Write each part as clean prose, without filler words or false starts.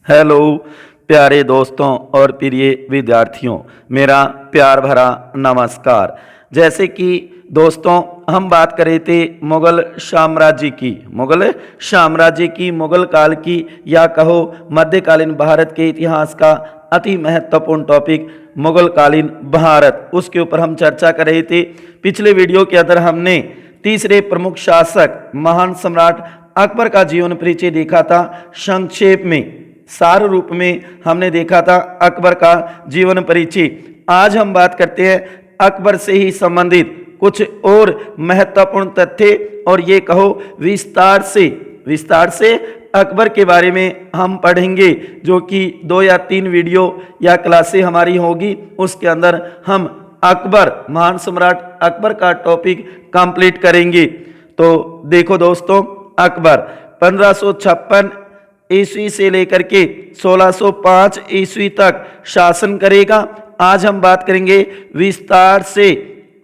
Hello प्यारे दोस्तों और प्रिय विद्यार्थियों, मेरा प्यार भरा नमस्कार। जैसे कि दोस्तों हम बात कर रहे थे मुगल साम्राज्य की मुगल काल की या कहो मध्यकालीन भारत के इतिहास का अति महत्वपूर्ण टॉपिक मुगलकालीन भारत, उसके ऊपर हम चर्चा कर रहे थे। पिछले वीडियो के अंदर हमने तीसरे प्रमुख शासक महान सम्राट अकबर का जीवन परिचय देखा था। संक्षेप में सार रूप में हमने देखा था अकबर का जीवन परिचय। आज हम बात करते हैं अकबर से ही संबंधित कुछ और महत्वपूर्ण तथ्य और ये कहो विस्तार से अकबर के बारे में हम पढ़ेंगे, जो कि 2 या 3 वीडियो या क्लासें हमारी होगी। उसके अंदर हम अकबर, महान सम्राट अकबर का टॉपिक कंप्लीट करेंगे। तो देखो दोस्तों, अकबर 1556 ईस्वी से लेकर के 1605 ईस्वी तक शासन करेगा। आज हम बात करेंगे विस्तार से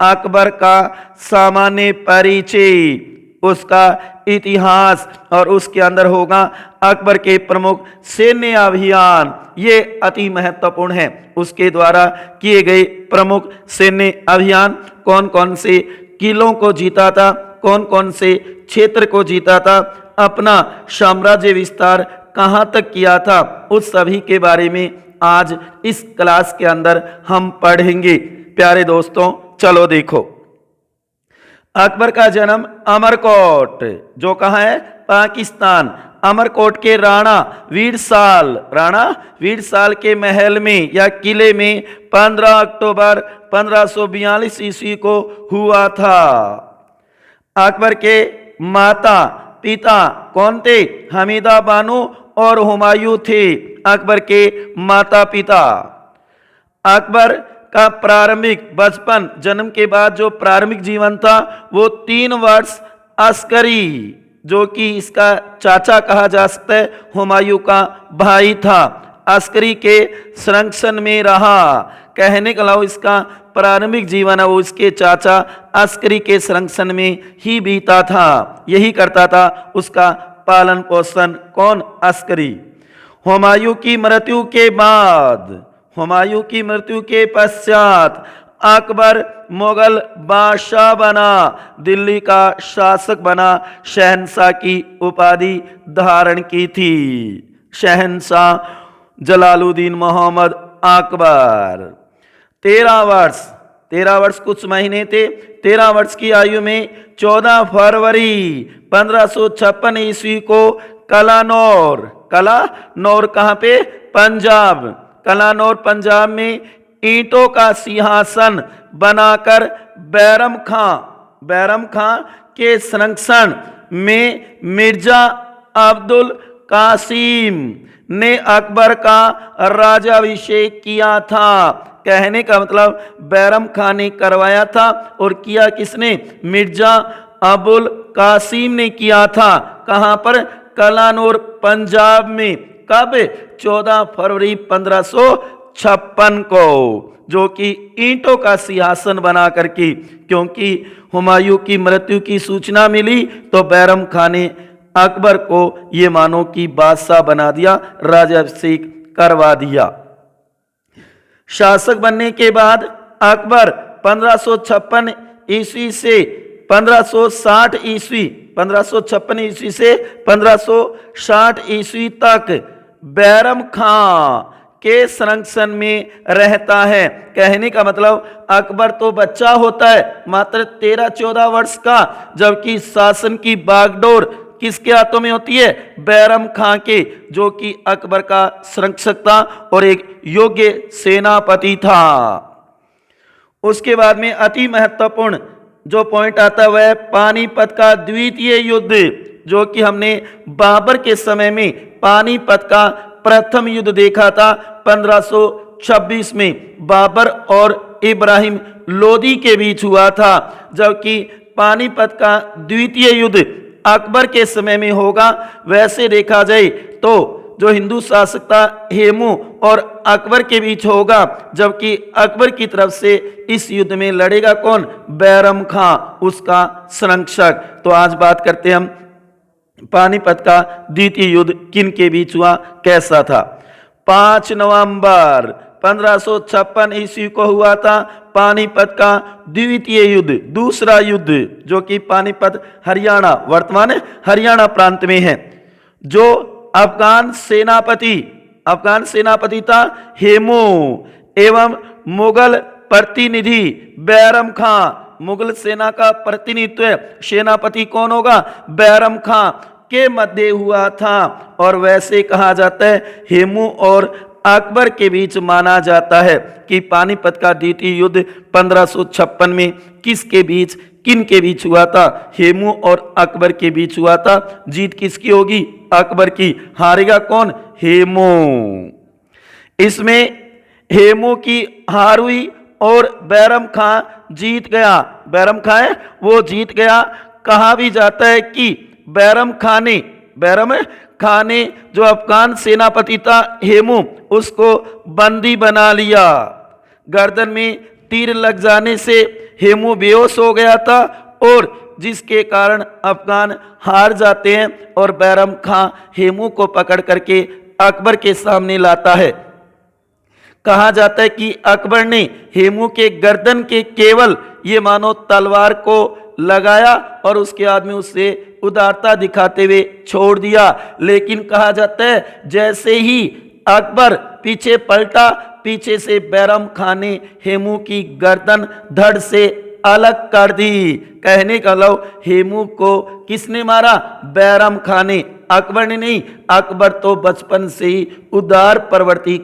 अकबर का सामान्य परिचय, उसका इतिहास और उसके अंदर होगा अकबर के प्रमुख सैन्य अभियान। ये अति महत्वपूर्ण है, उसके द्वारा किए गए प्रमुख सैन्य अभियान, कौन कौन से किलों को जीता था, कौन कौन से क्षेत्र को जीता था, अपना साम्राज्य विस्तार कहां तक किया था, उस सभी के बारे में आज इस क्लास के अंदर हम पढ़ेंगे। प्यारे दोस्तों चलो देखो, अकबर का जन्म अमरकोट, जो कहाँ है, पाकिस्तान, अमरकोट के राणा वीरसाल के महल में या किले में 15 अक्टूबर 1542 ईस्वी को हुआ था। अकबर के माता पिता कौन थे? हमीदा बानो और हुमायूं थे अकबर के माता पिता। अकबर का प्रारंभिक बचपन, जन्म के बाद जो प्रारंभिक जीवन था वो 3 वर्ष अस्करी, जो कि इसका चाचा कहा जा सकता है, हुमायूं का भाई था, अस्करी के संरक्षण में रहा। कहने का अलावा इसका प्रारंभिक जीवन है वो इसके चाचा अस्करी के संरक्षण में ही बीता था, यही करता था उसका पालन पोषण। कौन? अस्करी। हुमायूं की मृत्यु के पश्चात अकबर मुगल बादशाह बना, दिल्ली का शासक बना, शहंशाह की उपाधि धारण की थी, शहंशाह जलालुद्दीन मोहम्मद अकबर। 13 वर्ष कुछ महीने थे। 13 वर्ष की आयु में 14 फरवरी 1556 ईस्वी को कलानौर कहाँ पे? पंजाब। कलानौर पंजाब में ईंटों का सिंहासन बनाकर बैरम खां के संरक्षण में मिर्जा अब्दुल कासिम ने अकबर का राजाभिषेक किया था। कहने का मतलब बैरम खान ने करवाया था और किया किसने? मिर्जा अबुल कासिम ने किया था। कहां पर? कलानौर पंजाब में। कब? 14 फरवरी 1556 को, जो कि ईंटों का सिंहासन बना करके, क्योंकि हुमायूं की मृत्यु की सूचना मिली तो बैरम खान ने अकबर को ये मानो कि बादशाह बना दिया, राजाभिषेक करवा दिया। शासक बनने के बाद अकबर 1556 ईस्वी से 1560 ईस्वी 1556 ईस्वी से 1560 ईस्वी तक बैरम खां के संरक्षण में रहता है। कहने का मतलब अकबर तो बच्चा होता है मात्र 13-14 वर्ष का, जबकि शासन की बागडोर किसके हाथों में होती है? बैरम खां के, जो कि अकबर का संरक्षक था और एक योग्य सेनापति था। उसके बाद में अति महत्वपूर्ण जो पॉइंट आता है वह पानीपत का द्वितीय युद्ध, जो कि हमने बाबर के समय में पानीपत का प्रथम युद्ध देखा था 1526 में, बाबर और इब्राहिम लोदी के बीच हुआ था। जबकि पानीपत का द्वितीय युद्ध अकबर के समय में होगा। वैसे देखा जाए तो जो हिंदू शासक था हेमू और अकबर के बीच होगा, जबकि अकबर की तरफ से इस युद्ध में लड़ेगा कौन? बैरम खां, उसका संरक्षक। तो आज बात करते हैं हम पानीपत का द्वितीय युद्ध किन के बीच हुआ, कैसा था। 5 नवंबर 1556 ईस्वी को हुआ था पानीपत का द्वितीय युद्ध, दूसरा युद्ध, जो कि पानीपत हरियाणा, वर्तमान हरियाणा प्रांत में है। जो अफगान सेनापति था हेमू एवं मुगल प्रतिनिधि बैरम खां, मुगल सेना का प्रतिनिधित्व सेनापति कौन होगा? बैरम खां के मध्य हुआ था। और वैसे कहा जाता है हेमू और अकबर के बीच माना जाता है कि पानीपत का द्वितीय युद्ध 1556 में किन के बीच हुआ था? हेमू और अकबर के बीच हुआ था। जीत किसकी होगी? अकबर की। हारेगा कौन? हेमू। इसमें हेमू की हार हुई और बैरम खां जीत गया। बैरम खां है वो जीत गया। कहा भी जाता है कि बैरम खां ने जो अफगान सेनापति था हेमू, उसको बंदी बना लिया। गर्दन में तीर लग जाने से हेमू बेहोश हो गया था और जिसके कारण अफगान हार जाते हैं और बैरम खां हेमू को पकड़ करके अकबर के सामने लाता है। कहा जाता है कि अकबर ने हेमू के गर्दन के केवल ये मानो तलवार को लगाया और उसके बाद में उससे उदारता दिखाते हुए छोड़ दिया। लेकिन कहा जाता है जैसे ही अकबर पीछे पलटा, पीछे से बैरम खां ने हेमू की गर्दन धड़ से अलग कर दी। कहने का लो हेमू को किसने मारा? बैरम खां ने, अकबर ने नहीं। अकबर तो बचपन से ही उदार प्रवृत्ति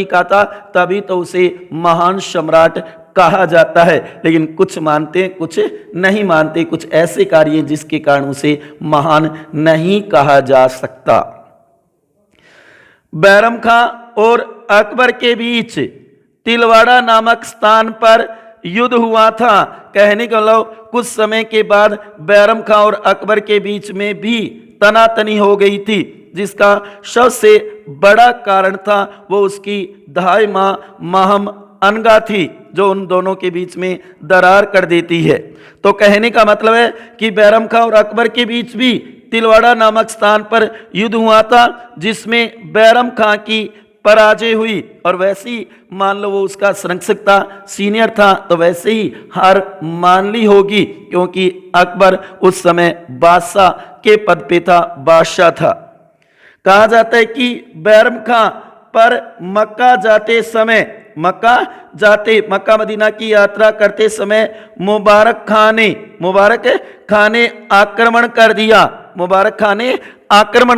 का था, तभी तो उसे महान सम्राट कहा जाता है। लेकिन कुछ मानते कुछ नहीं मानते, कुछ ऐसे कार्य जिसके कारण उसे महान नहीं कहा जा सकता। बैरम खां और अकबर के बीच तिलवाड़ा नामक स्थान पर युद्ध हुआ था। कहने का लो कुछ समय के बाद बैरम खां और अकबर के बीच में भी तनातनी हो गई थी, जिसका सबसे बड़ा कारण था वो उसकी धाई मां महम अनगा थी, जो उन दोनों के बीच में दरार कर देती है। तो कहने का मतलब है कि बैरम खां और अकबर के बीच भी तिलवाड़ा नामक स्थान पर युद्ध हुआ था, जिसमें बैरम खां की पराजय हुई। और वैसे ही मान लो वो उसका संरक्षक था, सीनियर था, तो वैसे ही हार मान ली होगी, क्योंकि अकबर उस समय बादशाह के पद पे था, बादशाह था। कहा जाता है कि बैरम खां पर मक्का मदीना की यात्रा करते समय मुबारक खां ने आक्रमण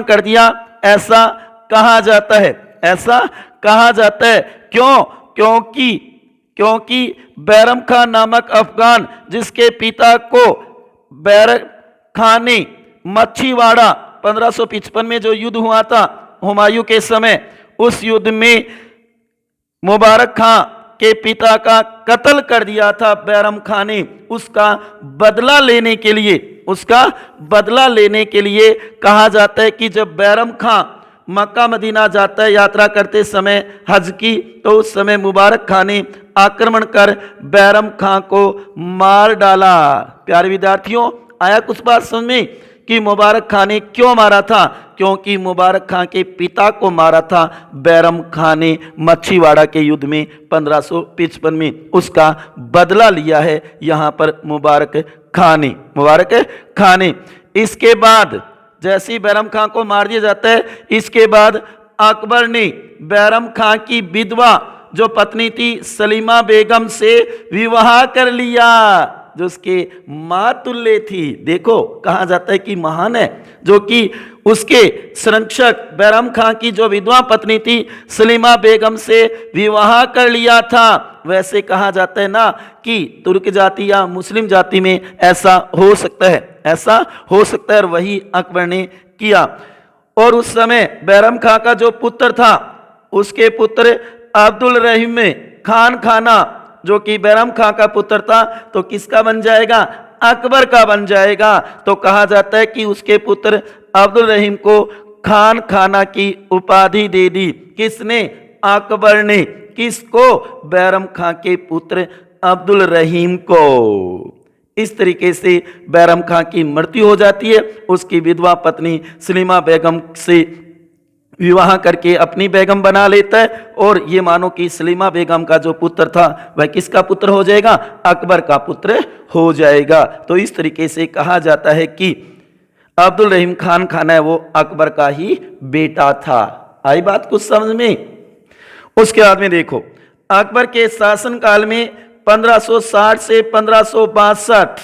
कर दिया। ऐसा कहा जाता है क्योंकि बैरम खां नामक अफगान, जिसके पिता को बैरम खां ने मच्छीवाड़ा 1555 में जो युद्ध हुआ था हुमायूं के समय, उस युद्ध में मुबारक खां के पिता का कत्ल कर दिया था बैरम खां ने। उसका बदला लेने के लिए कहा जाता है कि जब बैरम खां मक्का मदीना जाता है यात्रा करते समय हज की, तो उस समय मुबारक खां ने आक्रमण कर बैरम खां को मार डाला। प्यारे विद्यार्थियों, आया कुछ बात समझ में कि मुबारक खां ने क्यों मारा था? क्योंकि मुबारक खां के पिता को मारा था बैरम खां ने मच्छीवाड़ा के युद्ध में 1555 में। उसका बदला लिया है यहाँ पर मुबारक खां ने। इसके बाद जैसे ही बैरम खां को मार दिया जाता है, इसके बाद अकबर ने बैरम खां की विधवा जो पत्नी थी सलीमा बेगम से विवाह कर लिया, जो उसके मां तुल्य थी। देखो कहा जाता है कि महान है, जो कि उसके संरक्षक बैरम खां की जो विधवा पत्नी थी सलीमा बेगम से विवाह कर लिया था। वैसे कहा जाता है ना कि तुर्क जाति या मुस्लिम जाति में ऐसा हो सकता है और वही अकबर ने किया। और उस समय बैरम खां का जो पुत्र था, उसके पुत्र अब्दुल रहीम खाना, जो कि बैरम खां का पुत्र था, तो किसका बन जाएगा? अकबर का बन जाएगा। तो कहा जाता है कि उसके पुत्र अब्दुल रहीम को खाना की उपाधि दे दी। किसने? अकबर ने। किसको? बैरम खां के पुत्र अब्दुल रहीम को। इस तरीके से बैरम खां की मृत्यु हो जाती है। उसकी विधवा पत्नी सलीमा बेगम से विवाह करके अपनी बेगम बना लेता है और ये मानो कि सलीमा बेगम का जो पुत्र था वह किसका पुत्र हो जाएगा, अकबर का पुत्र हो जाएगा। तो इस तरीके से कहा जाता है कि अब्दुल रहीम खान खाना है वो अकबर का ही बेटा था। आई बात कुछ समझ में। उसके बाद में देखो अकबर के शासनकाल में 1560 से 1562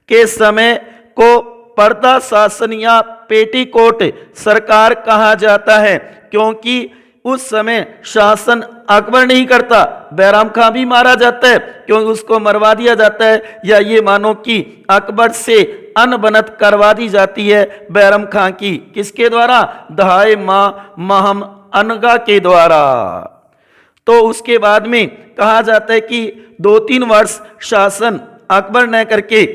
के समय को पर्दा शासन या पेटीकोट सरकार कहा जाता है, क्योंकि उस समय शासन अकबर नहीं करता, बैराम खां भी मारा जाता है क्योंकि उसको मरवा दिया जाता है, या ये मानो कि अकबर से अनबनत करवा दी जाती है बैराम खां की। किसके द्वारा, दहाए मां महम अनगा के द्वारा। तो उसके बाद में कहा जाता है कि 2-3 वर्ष शासन अकबर न करके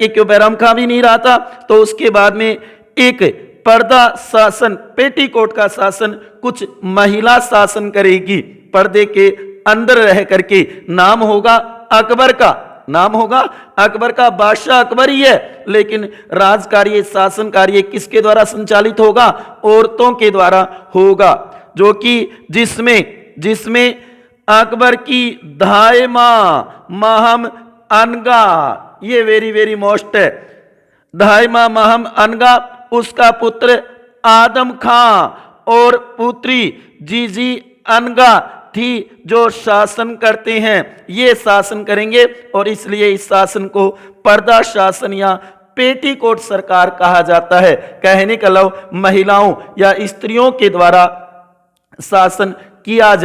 क्यों बैराम खां भी नहीं रहा था, तो उसके बाद में एक पर्दा शासन पेटीकोट का शासन कुछ महिला शासन करेगी, पर्दे के अंदर रह करके। नाम होगा अकबर का, बादशाह अकबर ही है, लेकिन राज कार्य शासन कार्य किसके द्वारा संचालित होगा, औरतों के द्वारा होगा, जो कि जिसमें अकबर की धाए मां महम अनगा, ये वेरी वेरी मोस्ट है, धाए मां महम अनगा, उसका पुत्र आदम खां और पुत्री जीजी अनगा थी जो शासन करते हैं। ये शासन करेंगे और इसलिए इस शासन को पर्दा शासन या पेटीकोट सरकार कहा जाता है। कहने का लव महिलाओं या स्त्रियों के द्वारा शासन किया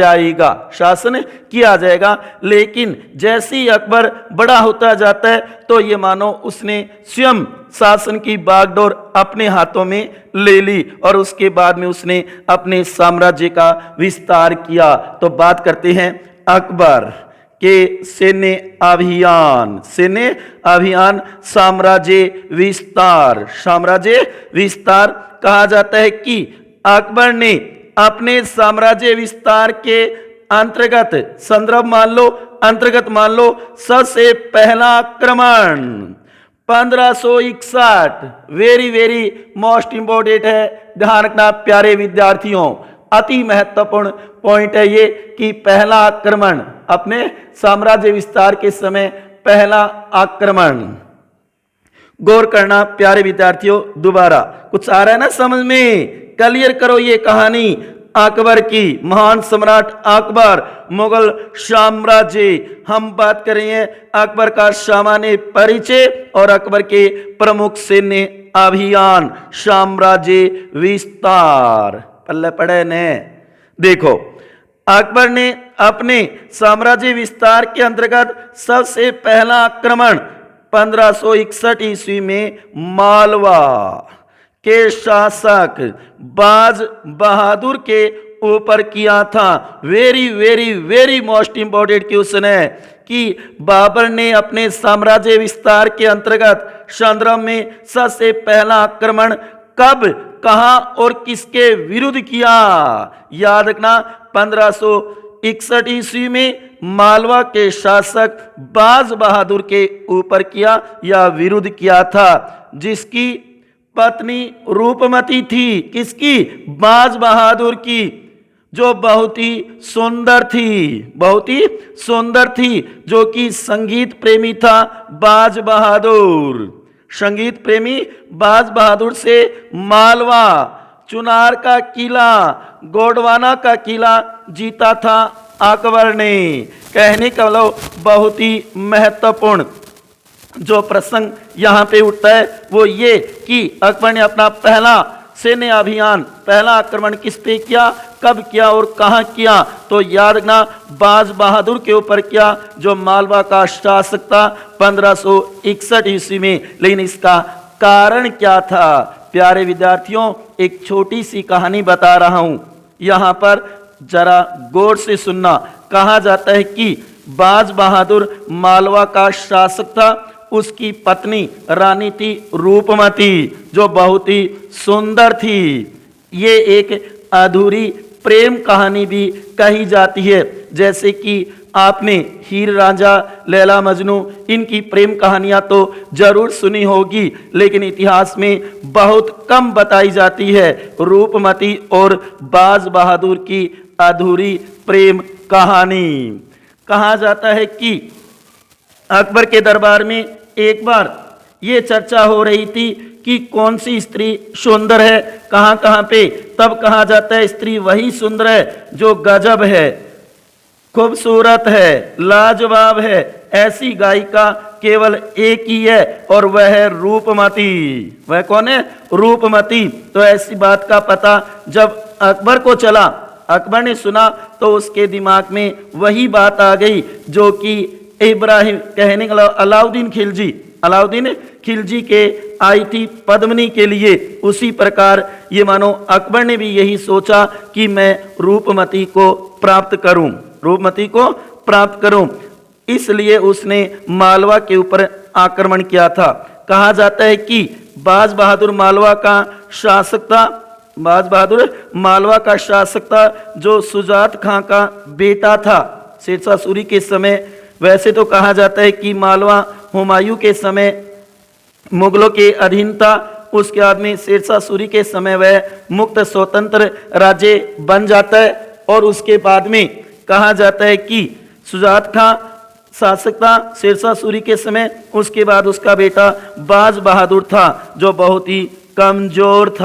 जाएगा। लेकिन जैसे ही अकबर बड़ा होता जाता है तो ये मानो उसने स्वयं शासन की बागडोर अपने हाथों में ले ली और उसके बाद में उसने अपने साम्राज्य का विस्तार किया। तो बात करते हैं अकबर के सैन्य अभियान साम्राज्य विस्तार कहा जाता है कि अकबर ने अपने साम्राज्य विस्तार के अंतर्गत मान लो सबसे पहला आक्रमण 1561, वेरी वेरी मोस्ट इंपोर्टेंट है, ध्यान रखना प्यारे विद्यार्थियों, अति महत्वपूर्ण पॉइंट है ये कि पहला आक्रमण अपने साम्राज्य विस्तार के समय पहला आक्रमण। गौर करना प्यारे विद्यार्थियों, दोबारा कुछ आ रहा है ना समझ में, क्लियर करो ये कहानी अकबर की। महान सम्राट अकबर, मुगल साम्राज्य, हम बात कर रहे हैं अकबर का सामान्य परिचय और अकबर के प्रमुख सैन्य अभियान साम्राज्य विस्तार। पल्ले पड़े ने देखो, अकबर ने अपने साम्राज्य विस्तार के अंतर्गत सबसे पहला आक्रमण 1561 ईस्वी में मालवा के शासक बाज बहादुर के ऊपर किया था। Very very very most important question है कि बाबर ने अपने साम्राज्य विस्तार के अंतर्गत संद्रम में सबसे पहला आक्रमण कब, कहां और किसके विरुद्ध किया। याद रखना 1561 ईस्वी में मालवा के शासक बाज बहादुर के ऊपर किया या विरुद्ध किया था, जिसकी पत्नी रूपमती थी। किसकी, बाज बहादुर की, जो बहुत ही सुंदर थी, जो कि संगीत प्रेमी था बाज बहादुर। संगीत प्रेमी बाज बहादुर से मालवा, चुनार का किला, गोडवाना का किला जीता था अकबर ने। कहने का मतलब बहुत ही महत्वपूर्ण जो प्रसंग यहाँ पे उठता है वो ये कि अकबर ने अपना पहला सैन्य अभियान, पहला आक्रमण किस पे किया, कब किया और कहाँ किया। तो याद रखना बाज बहादुर के ऊपर किया जो मालवा का शासक था 1561 ईस्वी में। लेकिन इसका कारण क्या था प्यारे विद्यार्थियों, एक छोटी सी कहानी बता रहा हूं, यहाँ पर जरा गौर से सुनना। कहा जाता है कि बाज बहादुर मालवा का शासक था, उसकी पत्नी रानी थी रूपमती जो बहुत ही सुंदर थी। ये एक अधूरी प्रेम कहानी भी कही जाती है, जैसे कि आपने हीर रांझा, लैला मजनू इनकी प्रेम कहानियां तो जरूर सुनी होगी, लेकिन इतिहास में बहुत कम बताई जाती है रूपमती और बाज बहादुर की अधूरी प्रेम कहानी। कहा जाता है कि अकबर के दरबार में एक बार ये चर्चा हो रही थी कि कौन सी स्त्री सुंदर है कहाँ कहाँ पे। तब कहा जाता है स्त्री वही सुंदर है जो गजब है, खूबसूरत है, लाजवाब है। ऐसी गायिका केवल एक ही है और वह है रूपमती। वह कौन है? रूपमती। तो ऐसी बात का पता जब अकबर को चला, अकबर ने सुना, तो उसके दिमाग में वही बात आ गई जो कि इब्राहिम कहने का अलाउद्दीन खिलजी के आई थी पद्मिनी के लिए। उसी प्रकार ये मानो अकबर ने भी यही सोचा कि मैं रूपमती को प्राप्त करूं, इसलिए उसने मालवा के ऊपर आक्रमण किया था। कहा जाता है कि बाज बहादुर मालवा का शासक था जो सुजात खां का बेटा था शेरशाह सूरी के समय। वैसे तो कहा जाता है कि मालवा हुमायूं के समय मुगलों के अधीन था, उसके बाद में शेरशाह सूरी के समय वह मुक्त स्वतंत्र राज्य बन जाता है। और उसके बाद में कहा जाता है कि सुजात खां शासक था शेरशाह सूरी के समय, उसके बाद उसका बेटा बाज बहादुर था जो बहुत ही कमजोर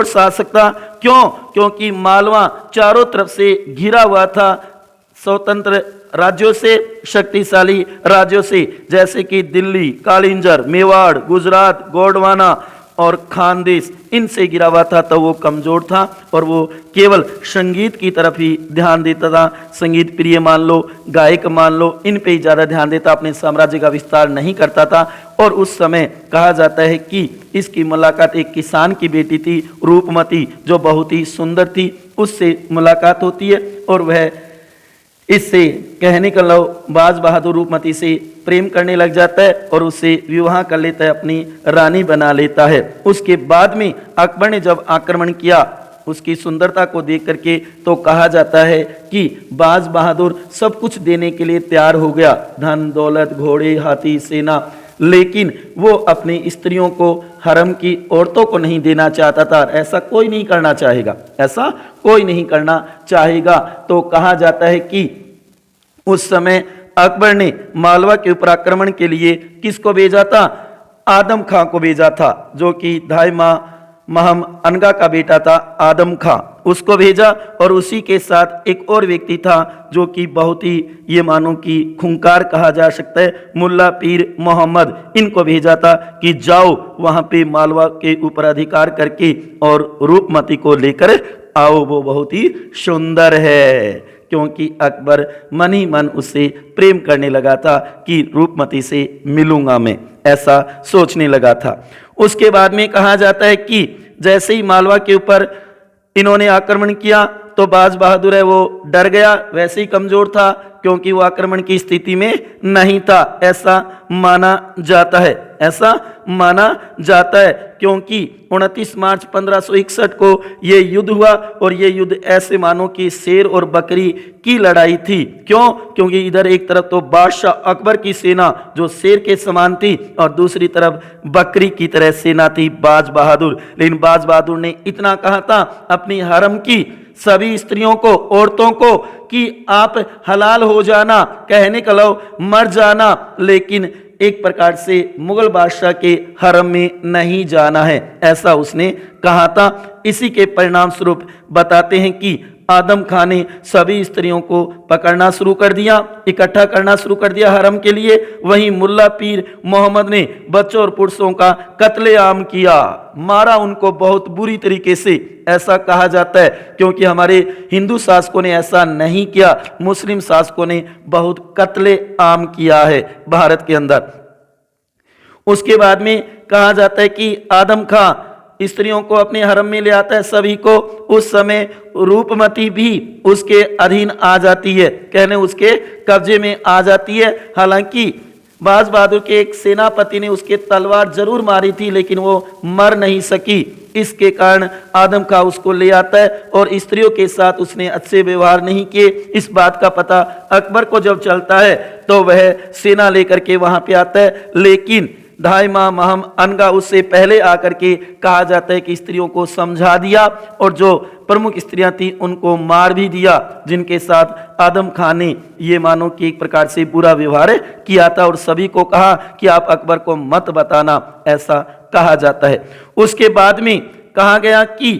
शासक था। क्योंकि मालवा चारों तरफ से घिरा हुआ था स्वतंत्र राज्यों से, शक्तिशाली राज्यों से, जैसे कि दिल्ली, कालिंजर, मेवाड़, गुजरात, गोंडवाना और खानदेश, इनसे घिरा हुआ था। तो वो कमजोर था और वो केवल संगीत की तरफ ही ध्यान देता था। संगीत प्रिय मान लो, गायक मान लो, इन पे ही ज़्यादा ध्यान देता, अपने साम्राज्य का विस्तार नहीं करता था। और उस समय कहा जाता है कि इसकी मुलाकात एक किसान की बेटी थी रूपमती, जो बहुत ही सुंदर थी, उससे मुलाकात होती है और वह इससे कहने का लो बाज बहादुर रूपमती से प्रेम करने लग जाता है और उससे विवाह कर लेता है, अपनी रानी बना लेता है। उसके बाद में अकबर ने जब आक्रमण किया उसकी सुंदरता को देख करके, तो कहा जाता है कि बाज बहादुर सब कुछ देने के लिए तैयार हो गया, धन दौलत, घोड़े, हाथी, सेना, लेकिन वो अपनी स्त्रियों को, हरम की औरतों को नहीं देना चाहता था। ऐसा कोई नहीं करना चाहेगा। तो कहा जाता है कि उस समय अकबर ने मालवा के ऊपर आक्रमण के लिए किसको भेजा था? आदम खां को भेजा था, जो कि धाई महम अनगा का बेटा था आदम खां, उसको भेजा। और उसी के साथ एक और व्यक्ति था जो कि बहुत ही ये मानो कि खूंखार कहा जा सकता है, मुल्ला पीर मोहम्मद, इनको भेजा था कि जाओ वहां पे मालवा के ऊपर अधिकार करके और रूपमती को लेकर आओ, वो बहुत ही सुंदर है। क्योंकि अकबर मन ही मन उससे प्रेम करने लगा था कि रूपमती से मिलूंगा मैं, ऐसा सोचने लगा था। उसके बाद में कहा जाता है कि जैसे ही मालवा के ऊपर इन्होंने आक्रमण किया तो बाज बहादुर है वो डर गया, वैसे ही कमजोर था क्योंकि वो आक्रमण की स्थिति में नहीं था, ऐसा माना जाता है। क्योंकि 29 मार्च 1561 को ये युद्ध हुआ और ये युद्ध ऐसे मानो कि शेर और बकरी की लड़ाई थी। क्योंकि इधर एक तरफ तो बादशाह अकबर की सेना जो शेर के समान थी और दूसरी तरफ बकरी की तरह सेना थी बाज बहादुर। लेकिन बाज बहादुर ने इतना कहा था अपनी हरम की सभी स्त्रियों को, औरतों को, कि आप हलाल हो जाना, कहने का लो मर जाना, लेकिन एक प्रकार से मुगल बादशाह के हरम में नहीं जाना है, ऐसा उसने कहा था। इसी के परिणाम स्वरूप बताते हैं कि आदम खान ने सभी स्त्रियों को पकड़ना शुरू कर दिया, इकट्ठा करना शुरू कर दिया हरम के लिए। वहीं मुल्ला पीर मोहम्मद ने बच्चों और पुरुषों का कत्लेआम किया, मारा उनको बहुत बुरी तरीके से, ऐसा कहा जाता है। क्योंकि हमारे हिंदू शासकों ने ऐसा नहीं किया, मुस्लिम शासकों ने बहुत कत्लेआम किया है भारत के अंदर। उसके बाद में कहा जाता है कि आदम खां स्त्रियों को अपने हरम में ले आता है सभी को। उस समय रूपमती भी उसके अधीन आ जाती है, कहने उसके कब्जे में आ जाती है। हालांकि बाज बहादुर के एक सेनापति ने उसके तलवार जरूर मारी थी, लेकिन वो मर नहीं सकी। इसके कारण आदम खां उसको ले आता है और स्त्रियों के साथ उसने अच्छे व्यवहार नहीं किए। इस बात का पता अकबर को जब चलता है तो वह सेना लेकर के वहां पे आता है, लेकिन 2.5 माह महम अनगा उससे पहले आकर के कहा जाता है कि स्त्रियों को समझा दिया और जो प्रमुख स्त्रियां थी उनको मार भी दिया, जिनके साथ आदम खान ने ये मानो कि एक प्रकार से बुरा व्यवहार किया था और सभी को कहा कि आप अकबर को मत बताना, ऐसा कहा जाता है। उसके बाद में कहा गया कि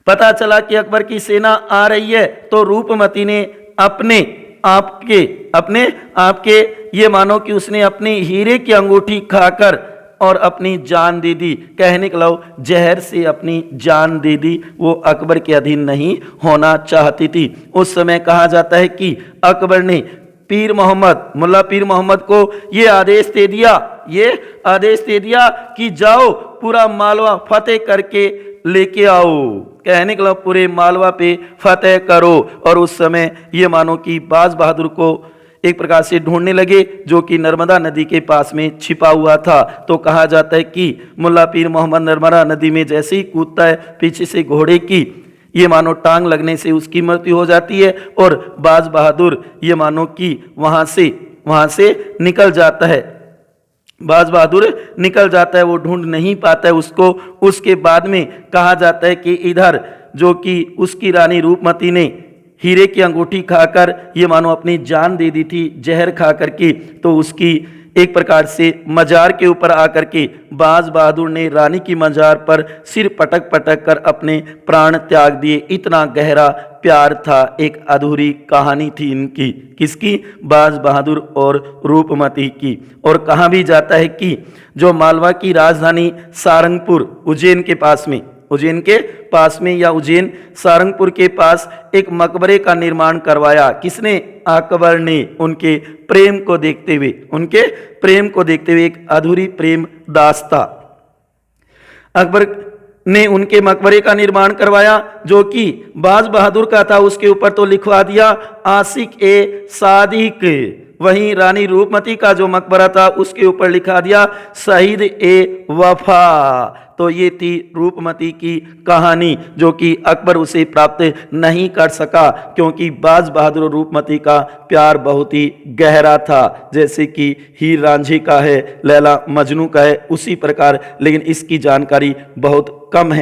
पता चला कि अकबर की सेना आ रही है तो रूपमती ने अपने आपके ये मानो कि उसने अपनी हीरे की अंगूठी खाकर और अपनी जान दे दी। कहने के लो जहर से अपनी जान दे दी, वो अकबर के अधीन नहीं होना चाहती थी। उस समय कहा जाता है कि अकबर ने मुल्ला पीर मोहम्मद को ये आदेश दे दिया कि जाओ पूरा मालवा फतेह करके लेके आओ। कहने के लिए पूरे मालवा पे फतेह करो। और उस समय ये मानो कि बाज बहादुर को एक प्रकार से ढूंढने लगे, जो कि नर्मदा नदी के पास में छिपा हुआ था। तो कहा जाता है कि मुल्ला पीर मोहम्मद नर्मदा नदी में जैसे ही कूदता है, पीछे से घोड़े की ये मानो टांग लगने से उसकी मृत्यु हो जाती है और बाज बहादुर ये मानो कि वहां से निकल जाता है। बाज बहादुर निकल जाता है, वो ढूंढ नहीं पाता है उसको। उसके बाद में कहा जाता है कि इधर जो कि उसकी रानी रूपमती ने हीरे की अंगूठी खाकर ये मानो अपनी जान दे दी थी जहर खा करके, तो उसकी एक प्रकार से मजार के ऊपर आकर के बाज बहादुर ने रानी की मजार पर सिर पटक पटक कर अपने प्राण त्याग दिए। इतना गहरा प्यार था, एक अधूरी कहानी थी इनकी। किसकी? बाज बहादुर और रूपमती की। और कहा भी जाता है कि जो मालवा की राजधानी सारंगपुर उज्जैन के पास में या उज्जैन सारंगपुर के पास एक मकबरे का निर्माण करवाया। किसने? अकबर ने। उनके प्रेम को देखते हुए एक अधूरी प्रेम दास्ता अकबर ने उनके मकबरे का निर्माण करवाया, जो कि बाज बहादुर का था। उसके ऊपर तो लिखवा दिया आशिक ए सादिक। वहीं रानी रूपमती का जो मकबरा था उसके ऊपर लिखा दिया शहीद ए वफा। तो ये थी रूपमती की कहानी, जो कि अकबर उसे प्राप्त नहीं कर सका, क्योंकि बाज बहादुर और रूपमती का प्यार बहुत ही गहरा था। जैसे कि हीर रांझी का है, लैला मजनू का है, उसी प्रकार। लेकिन इसकी जानकारी बहुत कम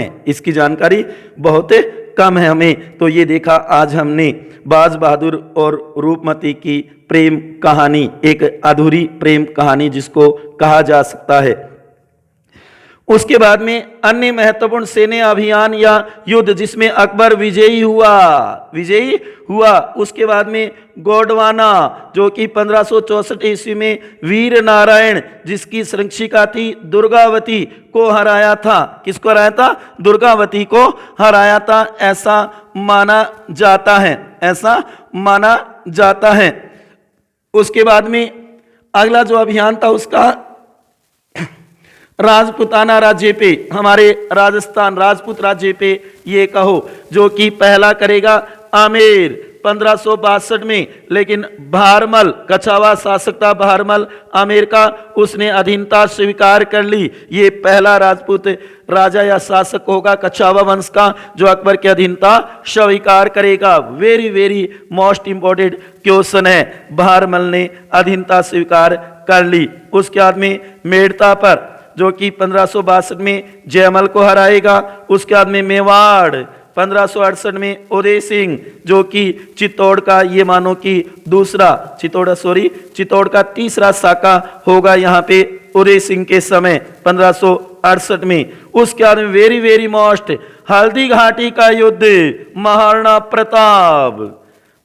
है हमें। तो ये देखा आज हमने बाज बहादुर और रूपमती की प्रेम कहानी, एक अधूरी प्रेम कहानी जिसको कहा जा सकता है। उसके बाद में अन्य महत्वपूर्ण सैन्य अभियान या युद्ध जिसमें अकबर विजयी हुआ। उसके बाद में गोंडवाना, जो कि 1564 ईस्वी में वीर नारायण जिसकी संरक्षिका थी दुर्गावती को हराया था। किसको हराया था? दुर्गावती को हराया था, ऐसा माना जाता है। उसके बाद में अगला जो अभियान था उसका राजपुताना राज्य पे, हमारे राजस्थान राजपूत राज्य पे ये कहो, जो कि पहला करेगा आमेर 1562 में। लेकिन भारमल कछावा शासक था भारमल आमेर का, उसने अधीनता स्वीकार कर ली। ये पहला राजपूत राजा या शासक होगा कछावा वंश का जो अकबर की अधीनता स्वीकार करेगा। Very very most important question है। भारमल ने अधीनता स्वीकार कर ली। उसके बाद में मेड़ता पर, जो कि 1562 में जयमल को हराएगा। उसके बाद में मेवाड़ 1568 में उदय सिंह, जो कि चित्तौड़ का ये मानो कि चित्तौड़ का तीसरा शाखा होगा यहाँ पे उदय सिंह के समय 1568 में। उसके बाद में very very most Haldi Ghati का युद्ध, महाराणा प्रताप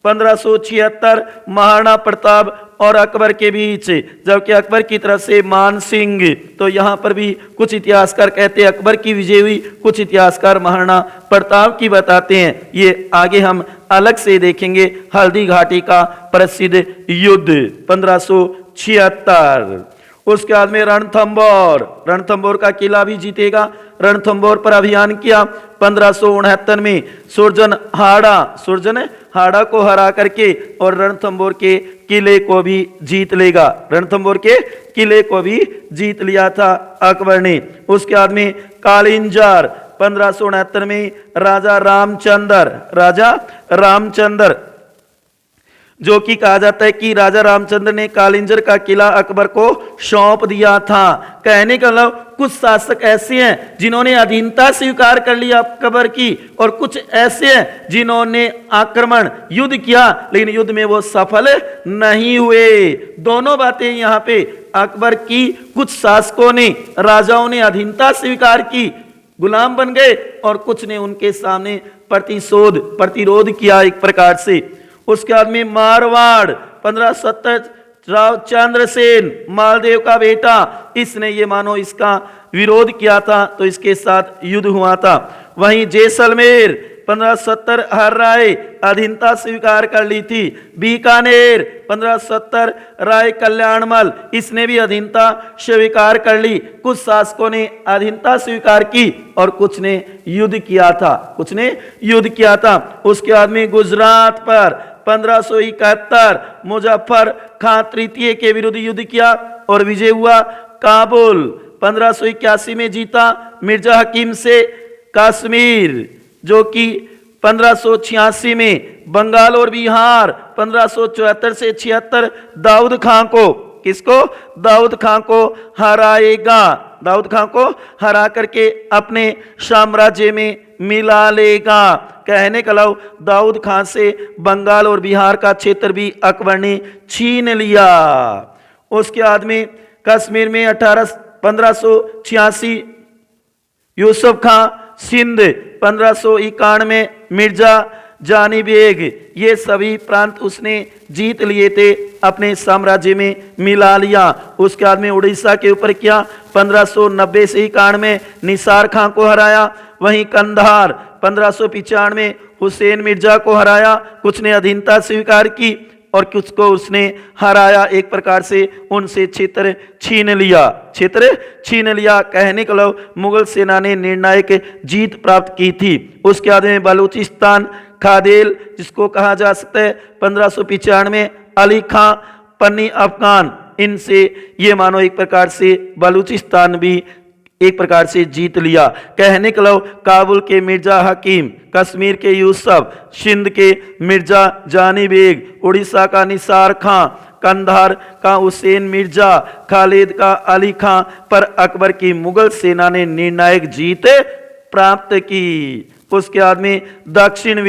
1576, महाराणा प्रताप और अकबर के बीच, जबकि अकबर की तरफ से मान सिंह। तो यहाँ पर भी कुछ इतिहासकार कहते हैं अकबर की विजय हुई, कुछ इतिहासकार महाराणा प्रताप की बताते हैं। ये आगे हम अलग से देखेंगे। हल्दी घाटी का प्रसिद्ध युद्ध 1576। उसके बाद में रणथंबोर का किला भी जीतेगा। रणथंबोर पर अभियान किया 1569 में। सुरजन हाड़ा को हरा करके और रणथंबोर के किले को भी जीत लेगा। रणथंभौर के किले को भी जीत लिया था अकबर ने। उसके बाद में कालिंजर 1569 में राजा रामचंद्र जो कि कहा जाता है कि राजा रामचंद्र ने कालिंजर का किला अकबर को सौंप दिया था। कहने का मतलब कुछ शासक ऐसे हैं जिन्होंने अधीनता स्वीकार कर लिया अकबर की, और कुछ ऐसे हैं जिन्होंने आक्रमण युद्ध किया लेकिन युद्ध में वो सफल नहीं हुए। दोनों बातें यहाँ पे अकबर की कुछ शासकों ने, राजाओं ने अधीनता स्वीकार की, गुलाम बन गए, और कुछ ने उनके सामने प्रतिरोध किया एक प्रकार से। उसके बाद में मारवाड़ 1570 राव चंद्रसेन मालदेव का बेटा, इसने ये मानो इसका विरोध किया था तो इसके साथ युद्ध हुआ था। वहीं जैसलमेर 1570 हर राय अधीनता स्वीकार कर ली थी। बीकानेर 1570 राय कल्याणमल, इसने भी अधीनता स्वीकार कर ली। कुछ शासकों ने अधीनता स्वीकार की और कुछ ने युद्ध किया था। उसके बाद में गुजरात पर 1571 मुजफ्फर खां तृतीय के विरुद्ध युद्ध किया और विजय हुआ। काबुल 1581 में जीता मिर्जा हकीम से। कश्मीर जो कि 1586 में, बंगाल और बिहार 1574 से 76 दाऊद खां को हराएगा। दाऊद खां को हरा करके अपने साम्राज्य में मिला लेगा। कहने का मतलब दाऊद खां से बंगाल और बिहार का क्षेत्र भी अकबर ने छीन लिया। उसके बाद में कश्मीर में 1586 यूसुफ खां, सिंध 1591 मिर्जा जानी बेग, ये सभी प्रांत उसने जीत लिए थे, अपने साम्राज्य में मिला लिया। उसके बाद में उड़ीसा के ऊपर किया 1590 से 91 निसार खां को हराया। वहीं कंधार 1595 हुसैन मिर्जा को हराया। कुछ ने अधीनता स्वीकार की और कुछ को उसने हराया, एक प्रकार से उनसे क्षेत्र छीन लिया। कहने का मतलब मुगल सेना ने निर्णायक जीत प्राप्त की थी। उसके बाद में बलूचिस्तान खादेल जिसको कहा जा सकता है 1595 अली खां पन्नी अफगान, इनसे ये मानो एक प्रकार से बलूचिस्तान भी एक प्रकार से जीत लिया। कहने के लिए काबुल के मिर्जा हकीम, कश्मीर के यूसुफ, सिंध के मिर्जा जानी बेग, उड़ीसा का निसार खां, कंधार का हुसैन मिर्जा, खालिद का अली खां पर अकबर की मुगल सेना ने निर्णायक जीत प्राप्त की। उसके बाद में दक्षिण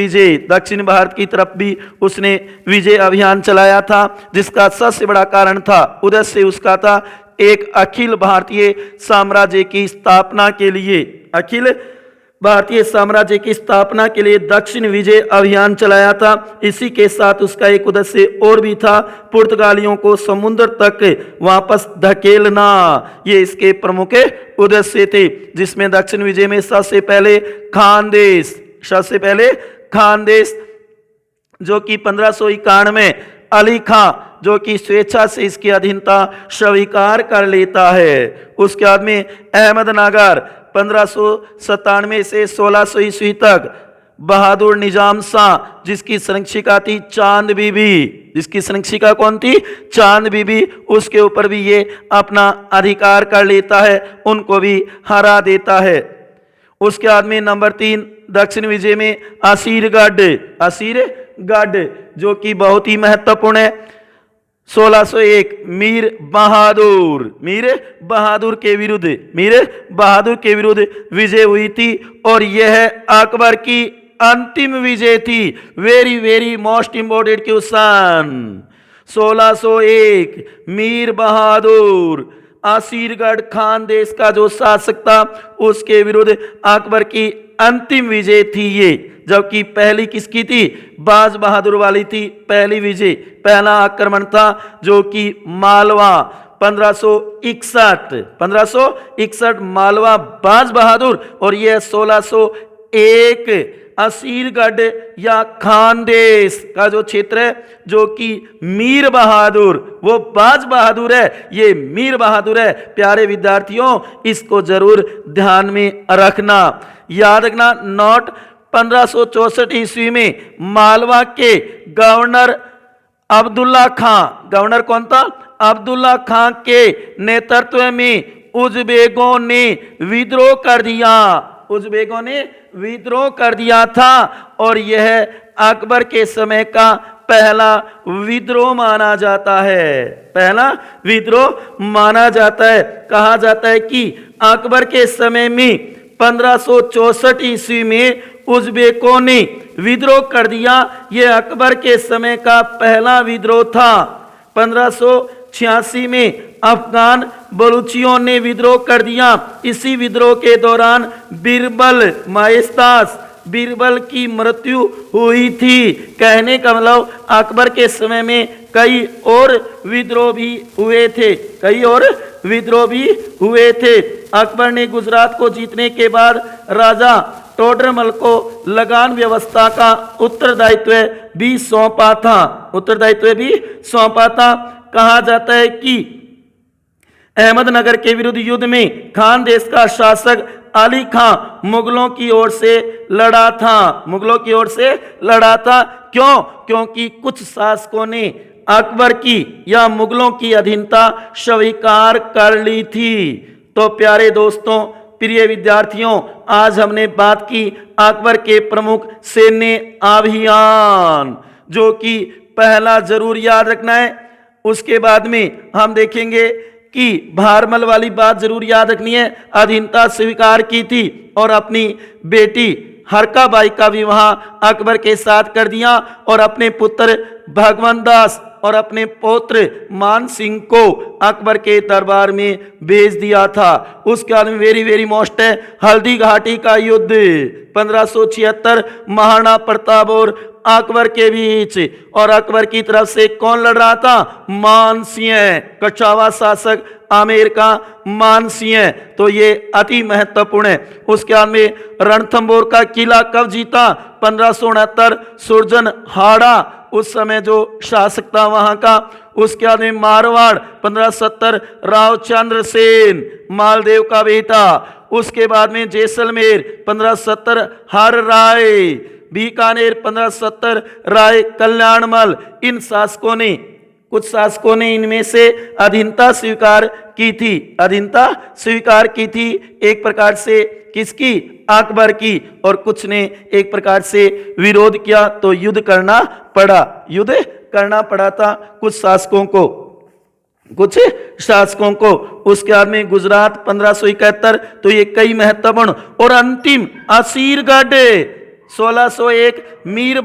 भारत की तरफ भी उसने विजय अभियान चलाया था, जिसका सबसे बड़ा कारण था उद्देश्य उसका था एक अखिल भारतीय साम्राज्य की स्थापना के लिए दक्षिण विजय अभियान चलाया था। इसी के साथ उसका एक उद्देश्य और भी था, पुर्तगालियों को समुद्र तक वापस धकेलना। ये इसके प्रमुख उद्देश्य थे, जिसमें दक्षिण विजय में सबसे पहले खानदेश जो कि 1591 में अली खां जो कि स्वेच्छा से इसकी अधीनता स्वीकार कर लेता है। उसके बाद में अहमदनगर 1597 से 1600 ईस्वी तक बहादुर निजाम शाह, जिसकी संरक्षिका थी चांद बीबी, उसके ऊपर भी ये अपना अधिकार कर लेता है, उनको भी हरा देता है। उसके बाद में नंबर 3 दक्षिण विजय में असीरगढ़ जो कि बहुत ही महत्वपूर्ण है। 1601 मीर बहादुर के विरुद्ध विजय हुई थी और यह अकबर की अंतिम विजय थी। Very very most important question. 1601 Mir Bahadur Asirgarh Khandesh का जो शासक था उसके विरुद्ध अकबर की अंतिम विजय थी ये, जबकि पहली किसकी थी? बाज बहादुर वाली थी पहली विजय। पहला आक्रमण था जो कि मालवा 1561 मालवा बाज बहादुर, और यह 1601 असीरगढ़ या खानदेश का जो क्षेत्र है जो कि मीर बहादुर, वो बाज बहादुर है, ये मीर बहादुर है। प्यारे विद्यार्थियों, इसको जरूर ध्यान में रखना, याद रखना। नोट 1564 ईस्वी में मालवा के गवर्नर अब्दुल्ला खां, गवर्नर कौन था? अब्दुल्ला खां के नेतृत्व में उज़्बेकों ने विद्रोह कर दिया। उज़्बेकों ने विद्रोह कर दिया था और यह अकबर के समय का पहला विद्रोह माना जाता है। पहला विद्रोह माना जाता है। कहा जाता है कि अकबर के समय में 1564 ईस्वी में उज़्बेकों ने विद्रोह कर दिया। यह अकबर के समय का पहला विद्रोह था। 1586 में अफगान बलूचियों ने विद्रोह कर दिया। इसी विद्रोह के दौरान बीरबल की मृत्यु हुई थी। कहने का मतलब अकबर के समय में कई और विद्रोह भी हुए थे। कई और विद्रोह भी हुए थे। अकबर ने गुजरात को जीतने के बाद राजा टोडरमल को लगान व्यवस्था का उत्तरदायित्व भी सौंपा था। कहा जाता है कि अहमदनगर के विरुद्ध युद्ध में खानदेश का शासक अली खां मुगलों की ओर से लड़ा था। क्यों? क्योंकि कुछ शासकों ने अकबर की या मुगलों की अधीनता स्वीकार कर ली थी। तो प्यारे दोस्तों, प्रिय विद्यार्थियों, आज हमने बात की अकबर के प्रमुख सैन्य अभियान, जो कि पहला जरूर याद रखना है। उसके बाद में हम देखेंगे कि भारमल वाली बात जरूर याद रखनी है। अधीनता स्वीकार की थी और अपनी बेटी हरकाबाई का विवाह अकबर के साथ कर दिया और अपने पुत्र भगवंत दास और अपने पौत्र मान सिंह को अकबर के दरबार में भेज दिया था। उसके बाद में वेरी मोस्ट है हल्दी घाटी का युद्ध 1576, महाराणा प्रताप और अकबर के बीच। और अकबर की तरफ से कौन लड़ रहा था? मान सिंह, कछावा शासक आमेर का मान सिंह। तो ये अति महत्वपूर्ण है। उसके बाद में रणथंभौर का किला कब जीता? 1569, सुरजन हाड़ा उस समय जो शासक था वहां का। उसके बाद में मारवाड़ 1570, रावचंद्र सेन मालदेव का बेटा। उसके बाद में जैसलमेर 1570, हर राय। बीकानेर 1570, राय कल्याणमल। इन शासकों ने, कुछ शासकों ने इनमें से अधीनता स्वीकार की थी एक प्रकार से किसकी? अकबर की। और कुछ ने एक प्रकार से विरोध किया तो युद्ध करना पड़ा था कुछ शासकों को। उसके बाद में गुजरात 1571, तो ये कई महत्वपूर्ण। और अंतिम असीरगढ़ 1601, मीर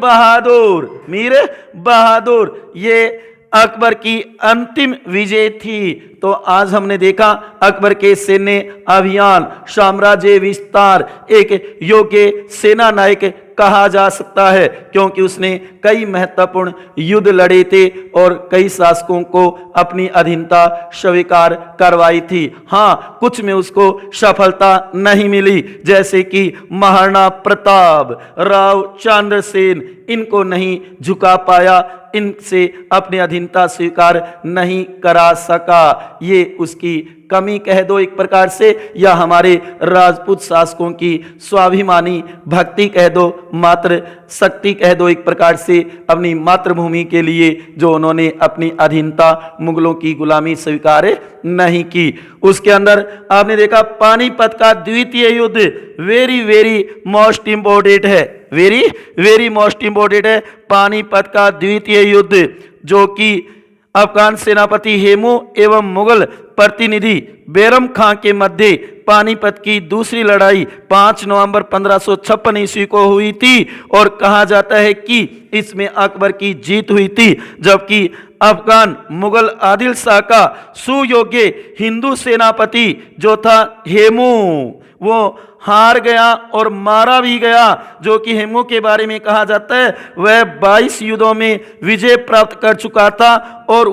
बहादुर ये अकबर की अंतिम विजय थी। तो आज हमने देखा अकबर के सैन्य अभियान, साम्राज्य विस्तार। एक योग्य सेना नायक कहा जा सकता है क्योंकि उसने कई महत्वपूर्ण युद्ध लड़े थे और कई शासकों को अपनी अधीनता स्वीकार करवाई थी। हाँ, कुछ में उसको सफलता नहीं मिली, जैसे कि महाराणा प्रताप, रावचंद्र सेन, इनको नहीं झुका पाया, इनसे अपनी अधीनता स्वीकार नहीं करा सका। ये उसकी कमी कह दो एक प्रकार से, या हमारे राजपूत शासकों की स्वाभिमानी भक्ति कह दो, मातृ शक्ति कह दो एक प्रकार से, अपनी मातृभूमि के लिए जो उन्होंने अपनी अधीनता मुगलों की गुलामी स्वीकार नहीं की। उसके अंदर आपने देखा पानीपत का द्वितीय युद्ध वेरी मोस्ट इंपोर्टेंट है। वेरी मोस्ट इंपोर्टेंट है पानीपत का द्वितीय युद्ध, जो कि अफगान सेनापति हेमू एवं मुगल प्रतिनिधि बैरम खां के मध्य पानीपत की दूसरी लड़ाई 5 नवंबर 1556 ईस्वी को हुई थी। और कहा जाता है कि इसमें अकबर की जीत हुई थी, जबकि अफगान मुगल आदिल शाह का सुयोग्य हिंदू सेनापति जो था हेमू, वो हार गया और मारा भी गया। जो कि हेमू के बारे में कहा जाता है वह 22 युद्धों में विजय प्राप्त कर चुका था और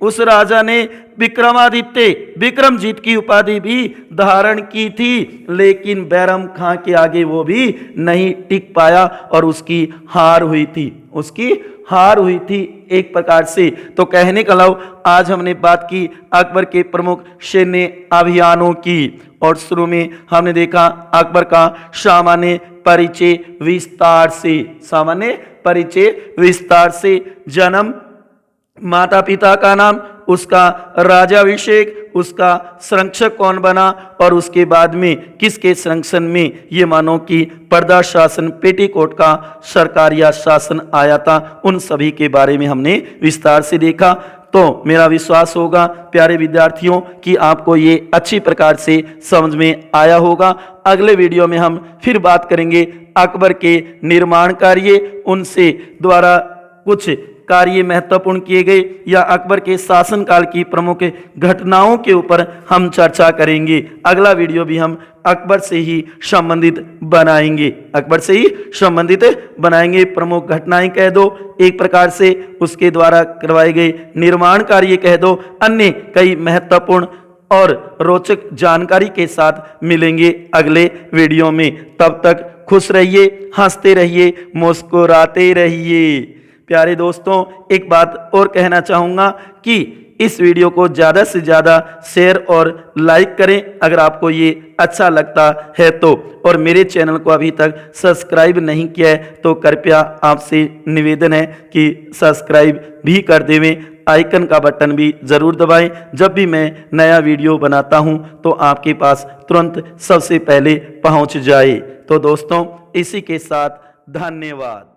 उस राजा ने विक्रमादित्य, विक्रमजीत की उपाधि भी धारण की थी, लेकिन बैरम खां के आगे वो भी नहीं टिक पाया और उसकी हार हुई थी एक प्रकार से। तो कहने का लव, आज हमने बात की अकबर के प्रमुख सैन्य अभियानों की और शुरू में हमने देखा अकबर का सामान्य परिचय विस्तार से जन्म, माता पिता का नाम, उसका राज्याभिषेक, उसका संरक्षक कौन बना और उसके बाद में किसके संरक्षण में ये मानो कि पर्दा शासन पेटीकोट का सरकारिया शासन आया था, उन सभी के बारे में हमने विस्तार से देखा। तो मेरा विश्वास होगा प्यारे विद्यार्थियों कि आपको ये अच्छी प्रकार से समझ में आया होगा। अगले वीडियो में हम फिर बात करेंगे अकबर के निर्माण कार्य, उनसे द्वारा कुछ कार्य महत्वपूर्ण किए गए या अकबर के शासनकाल की प्रमुख घटनाओं के ऊपर हम चर्चा करेंगे। अगला वीडियो भी हम अकबर से ही संबंधित बनाएंगे, अकबर से ही संबंधित बनाएंगे। प्रमुख घटनाएं कह दो एक प्रकार से, उसके द्वारा करवाए गए निर्माण कार्य कह दो, अन्य कई महत्वपूर्ण और रोचक जानकारी के साथ मिलेंगे अगले वीडियो में। तब तक खुश रहिए, हंसते रहिए, मुस्कुराते रहिए। प्यारे दोस्तों, एक बात और कहना चाहूँगा कि इस वीडियो को ज़्यादा से ज़्यादा शेयर और लाइक करें अगर आपको ये अच्छा लगता है तो, और मेरे चैनल को अभी तक सब्सक्राइब नहीं किया है तो कृपया आपसे निवेदन है कि सब्सक्राइब भी कर देवें, आइकन का बटन भी ज़रूर दबाएं। जब भी मैं नया वीडियो बनाता हूं तो आपके पास तुरंत सबसे पहले पहुंच जाए। तो दोस्तों, इसी के साथ धन्यवाद।